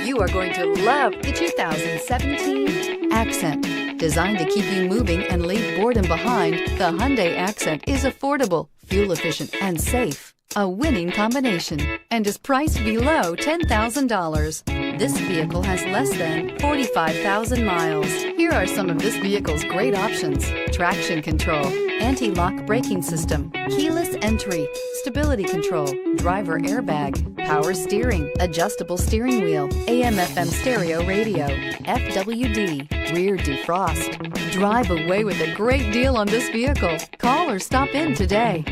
You are going to love the 2017 Accent. Designed to keep you moving and leave boredom behind, the Hyundai Accent is affordable, fuel-efficient, and safe. A winning combination, and is priced below $10,000. This vehicle has less than 45,000 miles. Here are some of this vehicle's great options: traction control, anti-lock braking system, keyless entry, stability control, driver airbag, power steering, adjustable steering wheel, AM/FM stereo radio, FWD, rear defrost. Drive away with a great deal on this vehicle. Call or stop in today.